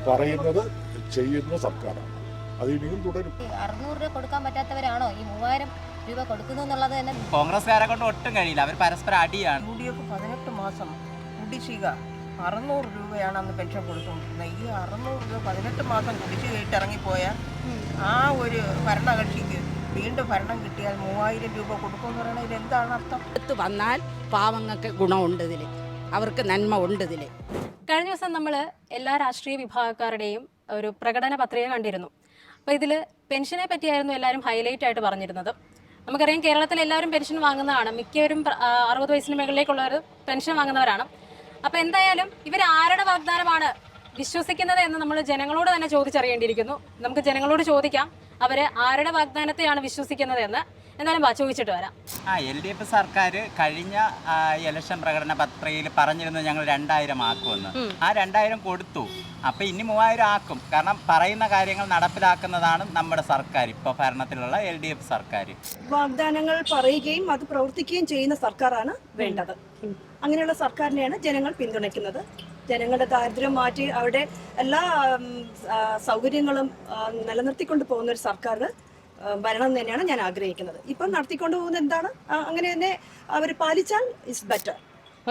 പറയുന്നത് ചെയ്യുന്ന സർക്കാരാണ്. അത് ഇനിയും തുടരും. 600 രൂപ കൊടുക്കാൻ പറ്റാത്തവരാണോ ഈ 3000 രൂപ കൊടുക്കുന്നു എന്നുള്ളത് തന്നെ കോൺഗ്രസ്സുകാരെ കൊണ്ട് ഒട്ടും കഴിയില്ല. അവർ പരസ്പരം അടിയാണ്. UDF 18 മാസം കുടിശ്ശിക 600 രൂപയാണ് അന്ന് പെൻഷൻ കൊടുത്തുകൊണ്ടിരുന്നത്. ഈ 600 രൂപ 18 മാസം കുടിശ്ശികയിട്ട് ഇറങ്ങിപ്പോയാൽ ആ ഒരു ഭരണകക്ഷിക്ക് വീണ്ടും ഭരണം കിട്ടിയാൽ 3000 രൂപ കൊടുക്കുമെന്ന് പറയുന്നത് ഇതെന്താണ് അർത്ഥം? വന്നാൽ പാവങ്ങൾക്ക് ഗുണമുണ്ട് ഇതിൽ, അവർക്ക് നന്മ ഉണ്ട് ഇതിൽ. കഴിഞ്ഞ ദിവസം നമ്മൾ എല്ലാ രാഷ്ട്രീയ വിഭാഗക്കാരുടെയും ഒരു പ്രകടന പത്രിക കണ്ടിരുന്നു. അപ്പോൾ ഇതിൽ പെൻഷനെ പറ്റിയായിരുന്നു എല്ലാവരും ഹൈലൈറ്റ് ആയിട്ട് പറഞ്ഞിരുന്നത്. നമുക്കറിയാം, കേരളത്തിൽ എല്ലാവരും പെൻഷൻ വാങ്ങുന്നതാണ്. മിക്കവരും 60 വയസ്സിന് മുകളിലേക്കുള്ളവർ പെൻഷൻ വാങ്ങുന്നവരാണ്. അപ്പോൾ എന്തായാലും ഇവർ ആരുടെ വാഗ്ദാനമാണ് വിശ്വസിക്കുന്നത് എന്ന് നമ്മൾ ജനങ്ങളോട് തന്നെ ചോദിച്ചറിയേണ്ടിയിരിക്കുന്നു. നമുക്ക് ജനങ്ങളോട് ചോദിക്കാം, അവർ ആരുടെ വാഗ്ദാനത്തെയാണ് വിശ്വസിക്കുന്നത് എന്ന്. എന്നാലും ചോദിച്ചിട്ട് വരാം. LDF സർക്കാർ കഴിഞ്ഞ ഇലക്ഷൻ പ്രകടന പത്രികയിൽ പറഞ്ഞിരുന്നത് ഞങ്ങൾ 2000 ആക്കുമെന്ന്. ആ 2000 കൊടുത്തു. അപ്പം ഇനി 3000 ആക്കും. കാരണം പറയുന്ന കാര്യങ്ങൾ നടപ്പിലാക്കുന്നതാണ് നമ്മുടെ സർക്കാർ, ഇപ്പോൾ ഭരണത്തിലുള്ള LDF സർക്കാർ. വാഗ്ദാനങ്ങൾ പറയുകയും അത് പ്രവർത്തിക്കുകയും ചെയ്യുന്ന സർക്കാരാണ് വേണ്ടത്. അങ്ങനെയുള്ള സർക്കാരിനെയാണ് ജനങ്ങൾ പിന്തുണയ്ക്കുന്നത്. ജനങ്ങളുടെ ദാരിദ്ര്യം മാറ്റി അവരുടെ എല്ലാ സൗകര്യങ്ങളും നിലനിർത്തിക്കൊണ്ട് പോകുന്ന ഒരു സർക്കാർ ഭരണം തന്നെയാണ് ഞാൻ ആഗ്രഹിക്കുന്നത്. ഇപ്പം നടത്തിക്കൊണ്ട് പോകുന്നത് എന്താണ്, അങ്ങനെ തന്നെ അവർ പാലിച്ചാൽ ഇറ്റ്സ് ബെറ്റർ.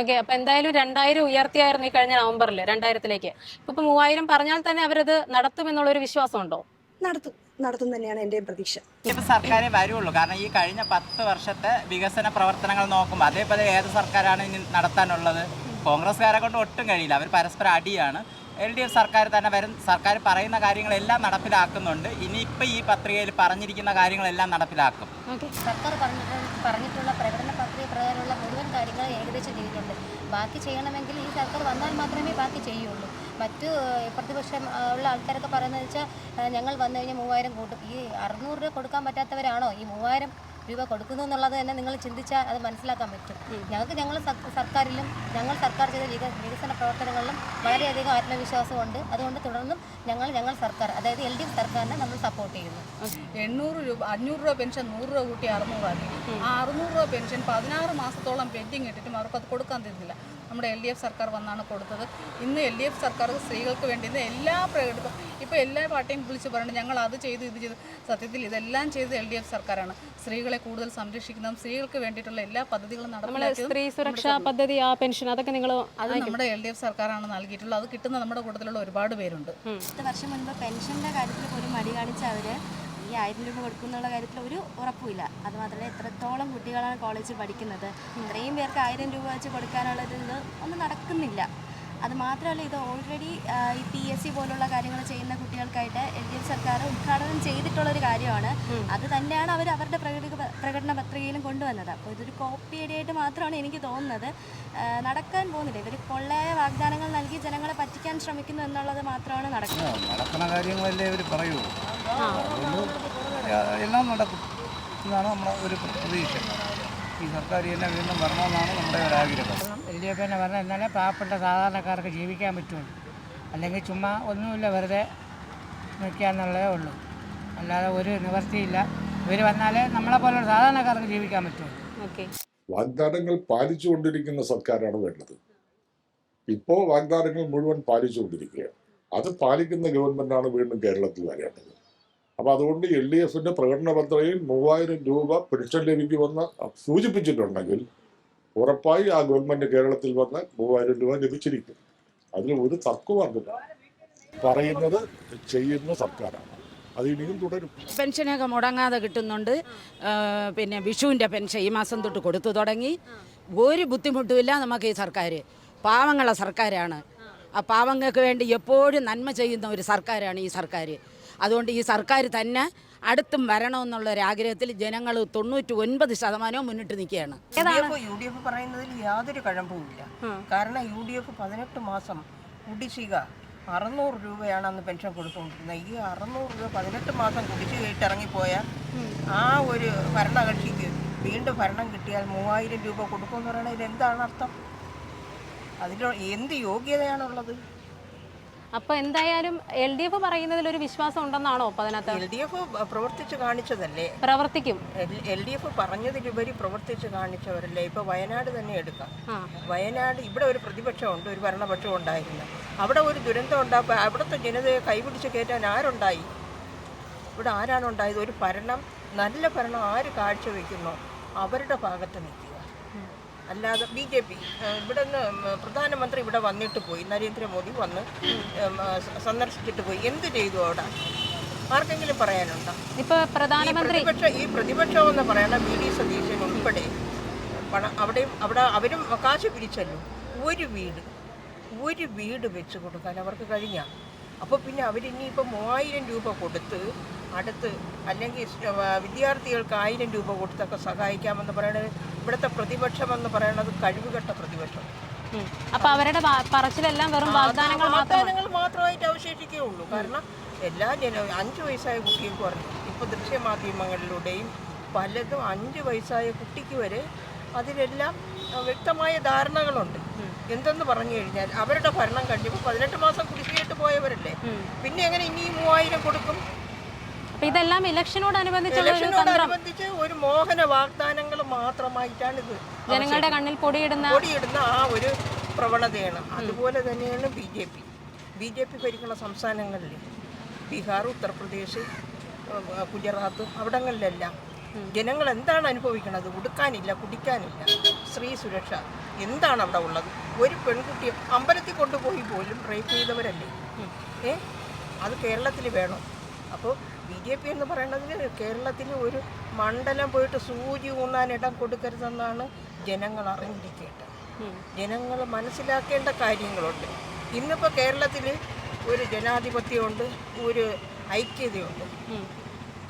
ഓക്കെ, അപ്പൊ എന്തായാലും 2000 ഉയർത്തിയായിരുന്നു ഈ കഴിഞ്ഞ നവംബറിൽ 2000-ലേക്ക്. ഇപ്പൊ 3000 പറഞ്ഞാൽ തന്നെ അവരത് നടത്തുമെന്നുള്ളൊരു വിശ്വാസമുണ്ടോ? നടത്തും തന്നെയാണ് എൻ്റെ പ്രതീക്ഷ. സർക്കാരേ വരുള്ളൂ. കാരണം ഈ കഴിഞ്ഞ 10 വർഷത്തെ വികസന പ്രവർത്തനങ്ങൾ നോക്കുമ്പോൾ അതേപോലെ ഏത് സർക്കാരാണ് ഇനി നടത്താനുള്ളത്? കോൺഗ്രസ്സുകാരെ കൊണ്ട് ഒട്ടും കഴിയില്ല. അവർ പരസ്പരം അടിയാണ്. LDF സർക്കാർ തന്നെ വരും. സർക്കാർ പറയുന്ന കാര്യങ്ങളെല്ലാം നടപ്പിലാക്കുന്നുണ്ട്. ഇനിയിപ്പോൾ ഈ പത്രികയിൽ പറഞ്ഞിരിക്കുന്ന കാര്യങ്ങളെല്ലാം നടപ്പിലാക്കും. സർക്കാർ പറഞ്ഞിട്ടുള്ള പ്രകടന പത്രിക പ്രകാരമുള്ള മുഴുവൻ കാര്യങ്ങൾ ഏകദേശം ചെയ്തിട്ടുണ്ട്. ബാക്കി ചെയ്യണമെങ്കിൽ ഈ സർക്കാർ വന്നാൽ മാത്രമേ ബാക്കി ചെയ്യുള്ളൂ. മറ്റു പ്രതിപക്ഷം ഉള്ള ആൾക്കാരൊക്കെ പറയുന്നത് വെച്ചാൽ ഞങ്ങൾ വന്നു കഴിഞ്ഞാൽ 3000 കൂട്ടും. ഈ 600 രൂപ കൊടുക്കാൻ പറ്റാത്തവരാണോ ഈ 3000 രൂപ കൊടുക്കുന്നു എന്നുള്ളത് തന്നെ നിങ്ങൾ ചിന്തിച്ചാൽ അത് മനസ്സിലാക്കാൻ പറ്റും. ഞങ്ങൾ സർക്കാരിലും സർക്കാർ ചെയ്ത വികസന പ്രവർത്തനങ്ങളിലും വളരെയധികം ആത്മവിശ്വാസമുണ്ട്. അതുകൊണ്ട് തുടർന്നും ഞങ്ങൾ സർക്കാർ, അതായത് LDF സർക്കാരിനെ നമ്മൾ സപ്പോർട്ട് ചെയ്യുന്നു. 800 രൂപ 500 രൂപ പെൻഷൻ 100 രൂപ കൂട്ടി 600 ആക്കി. ആ 600 രൂപ പെൻഷൻ 16 മാസത്തോളം പെൻഡിങ് ഇട്ടിട്ടും അവർക്കത് കൊടുക്കാൻ തരുന്നില്ല. നമ്മുടെ LDF സർക്കാർ വന്നാണ് കൊടുത്തത്. ഇന്ന് LDF സർക്കാർ സ്ത്രീകൾക്ക് വേണ്ടി എല്ലാ പ്രകടനവും ഇപ്പോൾ എല്ലാ പാർട്ടിയും വിളിച്ച് പറയുന്നത് ഞങ്ങൾ അത് ചെയ്തു ഇത് ചെയ്തു. സത്യത്തിൽ ഇതെല്ലാം ചെയ്ത് LDF സർക്കാരാണ്. സ്ത്രീകളെ കൂടുതൽ സംരക്ഷിക്കുന്നതും സ്ത്രീകൾക്ക് വേണ്ടിയിട്ടുള്ള എല്ലാ പദ്ധതികളും നടപ്പിലാക്കിയത്. സ്ത്രീ സുരക്ഷാ പദ്ധതി, ആ പെൻഷൻ, അതൊക്കെ അത് നമ്മുടെ LDF സർക്കാരാണ് നൽകിയിട്ടുള്ളത്. അത് കിട്ടുന്ന നമ്മുടെ കൂട്ടത്തിലുള്ള ഒരുപാട് പേരുണ്ട്. 10 വർഷം മുൻപ് പെൻഷൻ്റെ കാര്യത്തിൽ ഒരു മടി കാണിച്ച അവർ ഈ 1000 രൂപ കൊടുക്കുന്നുള്ള കാര്യത്തിൽ ഒരു ഉറപ്പുമില്ല. അതുമാത്രമല്ല, എത്രത്തോളം കുട്ടികളാണ് കോളേജിൽ പഠിക്കുന്നത്. ഇത്രയും പേർക്ക് 1000 രൂപ വെച്ച് കൊടുക്കാനുള്ളതിൽ ഒന്നും നടക്കുന്നില്ല. അത് മാത്രമല്ല, ഇത് ഓൾറെഡി ഈ PSC പോലുള്ള കാര്യങ്ങൾ ചെയ്യുന്ന കുട്ടികൾക്കായിട്ട് LDF സർക്കാർ ഉദ്ഘാടനം ചെയ്തിട്ടുള്ളൊരു കാര്യമാണ്. അത് തന്നെയാണ് അവർ അവരുടെ പ്രകടന പത്രികയിലും കൊണ്ടുവന്നത്. അപ്പോൾ ഇതൊരു കോപ്പിയടിയായിട്ട് മാത്രമാണ് എനിക്ക് തോന്നുന്നത്. നടക്കാൻ പോകുന്നില്ല. ഇവർ പൊള്ളയായ വാഗ്ദാനങ്ങൾ നൽകി ജനങ്ങളെ പറ്റിക്കാൻ ശ്രമിക്കുന്നു എന്നുള്ളത് മാത്രമാണ് നടക്കുന്നത്. നടക്കുന്ന കാര്യങ്ങളല്ലേ ഇവർ പറയൂ. എല്ലാം നടക്കും എന്നാണ് നമ്മുടെ ഒരു പ്രതീക്ഷ. ഈ സർക്കാർ തന്നെ വീണ്ടും വരണമെന്നാണ് നമ്മുടെ ഒരാഗ്രഹം. LDF തന്നെ വരണം, എന്നാലേ പാവപ്പെട്ട സാധാരണക്കാർക്ക് ജീവിക്കാൻ പറ്റുള്ളൂ. അല്ലെങ്കിൽ ചുമ്മാ ഒന്നുമില്ല, വെറുതെ നിൽക്കാന്നുള്ളതേ ഉള്ളൂ. അല്ലാതെ ഒരു നിവർത്തിയില്ല. ഇവർ വന്നാലേ നമ്മളെ പോലുള്ള സാധാരണക്കാർക്ക് ജീവിക്കാൻ പറ്റുള്ളൂ. വാഗ്ദാനങ്ങൾ പാലിച്ചുകൊണ്ടിരിക്കുന്ന സർക്കാരാണ് വേണ്ടത്. ഇപ്പോൾ വാഗ്ദാനങ്ങൾ മുഴുവൻ പാലിച്ചുകൊണ്ടിരിക്കുകയാണ്. അത് പാലിക്കുന്ന ഗവൺമെൻറ്റാണ് വീണ്ടും കേരളത്തിൽ വരേണ്ടത്. അപ്പോൾ അതുകൊണ്ട് LDFിൻ്റെ പ്രകടന പത്രികയിൽ 3000 രൂപ പെൻഷൻ ലഭിക്കുമെന്ന് സൂചിപ്പിച്ചിട്ടുണ്ടെങ്കിൽ ഉറപ്പായി ആ ഗവൺമെൻറ് കേരളത്തിൽ വന്ന് 3000 രൂപ ലഭിച്ചിരിക്കും. അതിൽ ഒരു തർക്കമാർക്കില്ല. പറയുന്നത് ചെയ്യുന്ന സർക്കാരാണ്. അത് ഇനിയും തുടരും. പെൻഷനൊക്കെ മുടങ്ങാതെ കിട്ടുന്നുണ്ട്. പിന്നെ വിഷുവിൻ്റെ പെൻഷൻ ഈ മാസം തൊട്ട് കൊടുത്തു തുടങ്ങി. ഒരു ബുദ്ധിമുട്ടുമില്ല നമുക്ക് ഈ സർക്കാർ. പാവങ്ങളെ സർക്കാരാണ്. ആ പാവങ്ങൾക്ക് വേണ്ടി എപ്പോഴും നന്മ ചെയ്യുന്ന ഒരു സർക്കാരാണ് ഈ സർക്കാർ. അതുകൊണ്ട് ഈ സർക്കാർ തന്നെ അടുത്തും വരണമെന്നുള്ളൊരാഗ്രഹത്തിൽ ജനങ്ങൾ 99% മുന്നിട്ട് നിൽക്കുകയാണ്. UDF പറയുന്നതിൽ യാതൊരു കഴമ്പുമില്ല. കാരണം UDF 18 മാസം കുടിശ്ശിക 600 രൂപയാണ് അന്ന് പെൻഷൻ കൊടുത്തുകൊണ്ടിരുന്നത്. ഈ 600 രൂപ 18 മാസം കുടിശ്ശികയിട്ട് ഇറങ്ങിപ്പോയാൽ ആ ഒരു ഭരണകക്ഷിക്ക് വീണ്ടും ഭരണം കിട്ടിയാൽ 3000 രൂപ കൊടുക്കുമെന്ന് പറയുന്നത് ഇതെന്താണ് അർത്ഥം? അതിൽ എന്ത് യോഗ്യതയാണുള്ളത്? അപ്പൊ എന്തായാലും LDF പറയുന്നതിൽ ഒരു വിശ്വാസം ഉണ്ടെന്നാണോ? അതിനകത്ത് LDF പ്രവർത്തിച്ച് കാണിച്ചതല്ലേ? പ്രവർത്തിക്കും. LDF പറഞ്ഞതിലുപരി പ്രവർത്തിച്ച് കാണിച്ചവരല്ലേ? ഇപ്പൊ വയനാട് തന്നെ എടുക്കാം. വയനാട് ഇവിടെ ഒരു പ്രതിപക്ഷമുണ്ട്, ഒരു ഭരണപക്ഷം ഉണ്ടായിരുന്നു. അവിടെ ഒരു ദുരന്തം ഉണ്ടാകുമ്പോൾ അവിടുത്തെ ജനതയെ കൈപിടിച്ച് കയറ്റാൻ ആരുണ്ടായി? ഇവിടെ ആരാണ് ഉണ്ടായത്? ഒരു ഭരണം, നല്ല ഭരണം ആര് കാഴ്ചവെക്കുന്നോ അവരുടെ ഭാഗത്ത് നിൽക്കുക. അല്ലാതെ BJP ഇവിടെ നിന്ന് പ്രധാനമന്ത്രി ഇവിടെ വന്നിട്ട് പോയി, നരേന്ദ്രമോദി വന്ന് സന്ദർശിച്ചിട്ട് പോയി, എന്ത് ചെയ്തു അവിടെ? ആർക്കെങ്കിലും പറയാനുണ്ടോ? ഇപ്പൊ പ്രധാനമന്ത്രി ഈ പ്രതിപക്ഷം എന്ന് പറയണ VD സതീശൻ ഉൾപ്പെടെ അവിടെ അവരും കാശ് പിരിച്ചല്ലോ. ഒരു വീട് വെച്ച് കൊടുക്കാൻ അവർക്ക് കഴിഞ്ഞ. അപ്പോൾ പിന്നെ അവരിനിയിപ്പോൾ 3000 രൂപ കൊടുത്ത് അടുത്ത്, അല്ലെങ്കിൽ വിദ്യാർത്ഥികൾക്ക് 1000 രൂപ കൊടുത്തൊക്കെ സഹായിക്കാമെന്ന് പറയുന്നത് ഇവിടുത്തെ പ്രതിപക്ഷമെന്ന് പറയുന്നത് കഴിവുകെട്ട പ്രതിപക്ഷം. അപ്പൊ അവരുടെ പറച്ചിലെല്ലാം വെറും വാഗ്ദാനങ്ങൾ മാത്രമായിട്ട് അവശേഷിക്കുകയുള്ളൂ. കാരണം എല്ലാ 5 വയസ്സായ കുട്ടികൾക്ക് പറഞ്ഞു, ഇപ്പോൾ ദൃശ്യമാധ്യമങ്ങളിലൂടെയും പലതും 5 വയസ്സായ കുട്ടിക്ക് വരെ അതിലെല്ലാം വ്യക്തമായ ധാരണകളുണ്ട്. എന്തെന്ന് പറഞ്ഞു കഴിഞ്ഞാൽ അവരുടെ ഭരണം കഴിഞ്ഞപ്പോൾ 18 മാസം കുടിശ്ശികയിട്ട് പോയവരല്ലേ, പിന്നെ എങ്ങനെ ഇനി 3000 കൊടുക്കും? ഇതെല്ലാം ഇലക്ഷനോടനുബന്ധിച്ച് ഒരു മോഹന വാഗ്ദാനങ്ങൾ മാത്രമായിട്ടാണിത്. ജനങ്ങളുടെ കണ്ണിൽ പൊടിയിടുന്ന ആ ഒരു പ്രവണതയാണ്. അതുപോലെ തന്നെയാണ് BJP ഭരിക്കുന്ന സംസ്ഥാനങ്ങളിൽ, ബീഹാർ, ഉത്തർപ്രദേശ്, ഗുജറാത്ത്, അവിടങ്ങളിലെല്ലാം ജനങ്ങൾ എന്താണ് അനുഭവിക്കുന്നത്? ഉടുക്കാനില്ല, കുടിക്കാനില്ല, സ്ത്രീ സുരക്ഷ എന്താണ് അവിടെ ഉള്ളത്? ഒരു പെൺകുട്ടിയെ അമ്പലത്തിൽ കൊണ്ടുപോയി പോലും റേപ്പ് ചെയ്തവരല്ലേ. അത് കേരളത്തിൽ വേണം. അപ്പോൾ BJP എന്ന് പറയുന്നതിന് കേരളത്തിൽ ഒരു മണ്ഡലം പോയിട്ട് സൂചി ഊന്നാനിടം കൊടുക്കരുതെന്നാണ് ജനങ്ങൾ അറിഞ്ഞിരിക്കേണ്ടത്. ജനങ്ങൾ മനസ്സിലാക്കേണ്ട കാര്യങ്ങളുണ്ട്. ഇന്നിപ്പോൾ കേരളത്തിൽ ഒരു ജനാധിപത്യമുണ്ട്, ഒരു ഐക്യതയുണ്ട്.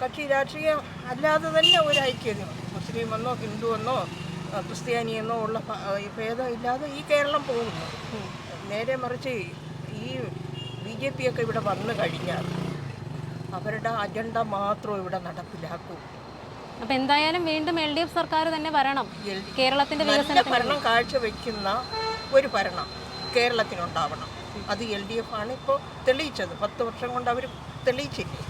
കക്ഷി രാഷ്ട്രീയം അല്ലാതെ തന്നെ ഒരു ഐക്യതയുണ്ട്. മുസ്ലിം എന്നോ ഹിന്ദു എന്നോ ക്രിസ്ത്യാനിയെന്നോ ഉള്ള ഭേദമില്ലാതെ ഈ കേരളം പോകുന്നു. നേരെ മറിച്ച് ഈ BJP ഒക്കെ ഇവിടെ വന്നു കഴിഞ്ഞാൽ അവരുടെ അജണ്ട മാത്രം ഇവിടെ നടപ്പിലാക്കൂ. അപ്പൊ എന്തായാലും വീണ്ടും LDF സർക്കാർ തന്നെ വരണം. കേരളത്തിന്റെ നല്ല ഭരണം കാഴ്ചവെക്കുന്ന ഒരു ഭരണം കേരളത്തിനുണ്ടാവണം. അത് LDF ആണ് ഇപ്പോൾ തെളിയിച്ചത്. 10 വർഷം കൊണ്ട് അവർ തെളിയിച്ചില്ലേ.